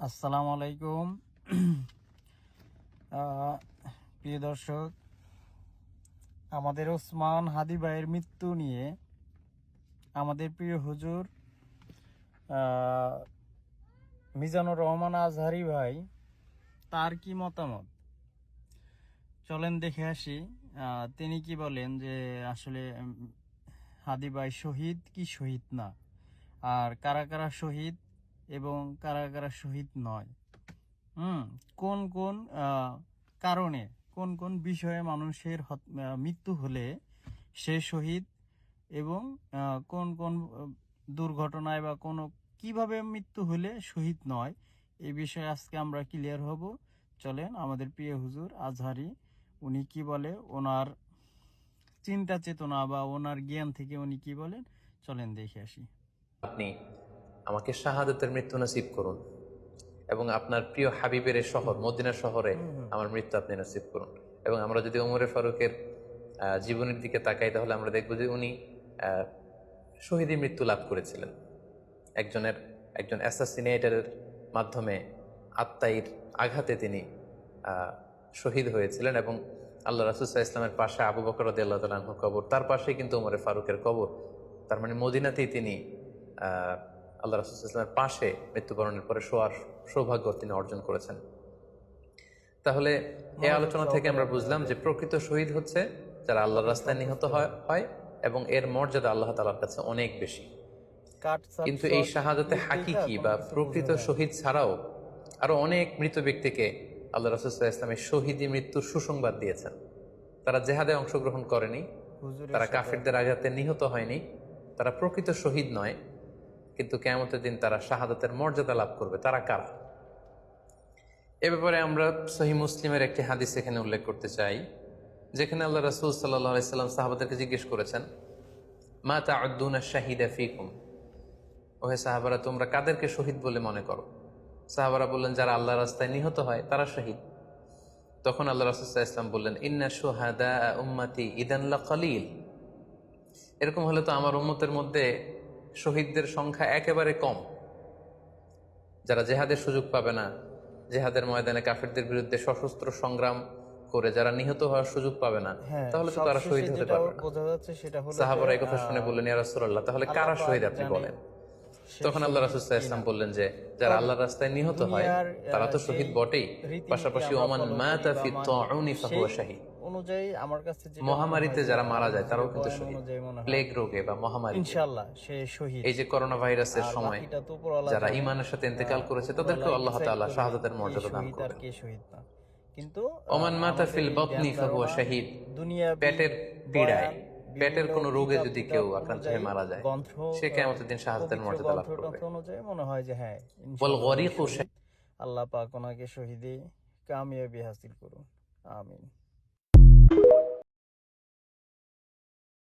আসসালামু আলাইকুম। প্রিয় দর্শক, আমাদের ওসমান হাদি ভাইয়ের মৃত্যু নিয়ে আমাদের প্রিয় হুজুর মিজানুর রহমান আজহারি ভাই তার কি মতামত, চলেন দেখে আসি। তিনি কি বলেন যে আসলে হাদি ভাই শহীদ কি শহীদ না, আর কারা কারা শহীদ এবং কারা কারা শহীদ নয়, কোন কোন কারণে, কোন কোন বিষয়ে মানুষের মৃত্যু হলে সে শহীদ, এবং কোন কোন দুর্ঘটনায় বা কোনো কিভাবে মৃত্যু হলে শহীদ নয়, এই বিষয়ে আজকে আমরা ক্লিয়ার হব। চলেন আমাদের প্রিয় হুজুর আজহারি উনি কি বলে, ওনার চিন্তা চেতনা বা ওনার জ্ঞান থেকে উনি কি বলেন, চলেন দেখে আসি। আপনি আমাকে শাহাদাতের মৃত্যু নসিব করুন এবং আপনার প্রিয় হাবিবের শহর মদিনা শহরে আমার মৃত্যু আপনি নসিব করুন। এবং আমরা যদি ওমরে ফারুকের জীবনের দিকে তাকাই, তাহলে আমরা দেখব যে উনি শহীদী মৃত্যু লাভ করেছিলেন। একজন অ্যাসাসিনেটরের মাধ্যমে আত্মাইর আঘাতে তিনি শহীদ হয়েছিলেন। এবং আল্লাহ রাসূল সাল্লাল্লাহু আলাইহি ওয়াসাল্লামের পাশে আবু বকর রাদিয়াল্লাহু তাআলা আনহুর কবর, তার পাশেই কিন্তু ওমরে ফারুকের কবর। তার মানে মদিনাতেই তিনি আল্লাহ রাসূল সাল্লাল্লাহু আলাইহি ওয়াসাল্লামের পাশে মৃত্যুবরণের পরে শোয়ার সৌভাগ্য তিনি অর্জন করেছেন। তাহলে এই আলোচনা থেকে আমরা বুঝলাম যে প্রকৃত শহীদ হচ্ছে যারা আল্লাহর রাস্তায় নিহত হয় এবং এর মর্যাদা আল্লাহ তাআলার কাছে অনেক বেশি। কিন্তু এই শাহাদাতে হাকিকি বা প্রকৃত শহীদ ছাড়াও আরো অনেক মৃত ব্যক্তিকে আল্লাহ রাসূল সাল্লাল্লাহু আলাইহি ওয়াসাল্লাম শহীদি মৃত্যুর সুসংবাদ দিয়েছেন। তারা জেহাদে অংশগ্রহণ করেনি, তারা কাফিরদের আঘাতে নিহত হয়নি, তারা প্রকৃত শহীদ নয়, কিন্তু কিয়ামতের দিন তারা শাহাদাতের মর্যাদা লাভ করবে। তারা কারা? এ ব্যাপারে আমরা সহিহ মুসলিমের একটি হাদিস এখানে উল্লেখ করতে চাই, যেখানে আল্লাহ রাসূল সাল্লাল্লাহু আলাইহি ওয়াসাল্লাম সাহাবাদেরকে জিজ্ঞেস করেছেন, মা তা'উদ্দুনা শাহিদা ফীকুম, ওহে সাহাবারা, তোমরা কাদেরকে শহীদ বলে মনে করো? সাহাবারা বললেন, যারা আল্লাহর রাস্তায় নিহত হয় তারা শহীদ। তখন আল্লাহ রাসূল সাল্লাল্লাহু আলাইহি ওয়াসাল্লাম বললেন, ইন্না শুহাদা উম্মতি ইদান লাকালিল, এরকম হলে তো আমার উম্মতের মধ্যে শহীদদের সংখ্যা একেবারে কম। যারা জেহাদের সুযোগ পাবে না, জেহাদের ময়দানে কাফিরদের বিরুদ্ধে সশস্ত্র সংগ্রাম করে যারা নিহত হওয়ার সুযোগ পাবে না, তাহলে তো তারা শহীদ হতে পারবে না। সাহাবারা এই কথা শুনে বললেন, ইয়া রাসূলুল্লাহ, তাহলে কারা শহীদ আপনি বলেন। তখন আল্লাহ রাসূল সাল্লাল্লাহু আলাইহি ওয়াসাল্লাম বললেন যে যারা আল্লাহর রাস্তায় নিহত হয় তারা তো শহীদ বটেই, পাশাপাশি ওমান মাতা ফি তাউনি ফাহুয়া শাহীদ, অনুযায়ী আমার কাছে যে মহামারীতে যারা মারা যায় তারাও কিন্তু শহীদ। প্লেগ রোগে বা মহামারী, ইনশাআল্লাহ সে শহীদ। এই যে করোনা ভাইরাসের সময় যারা ঈমানের সাথে ইন্তেকাল করেছে তাদেরকে আল্লাহ তাআলা শাহাদাতের মর্যাদা দান করেন। কিন্তু ওমান মাতা ফিল বাতনি ফাহুয়া শাহীদ, পেটের পীড়ায়, পেটের কোন রোগে যদি কেউ আক্রান্ত হয়ে মারা যায়, সে কিয়ামতের দিন শাহাদাতের মর্যাদা লাভ করবে। অনুযায়ী মনে হয় যে হ্যাঁ, ওয়াল গরিকু, আল্লাহ পাক ওনাকে শহীদে কামিয়াবি হাসিল করুন। আমিন।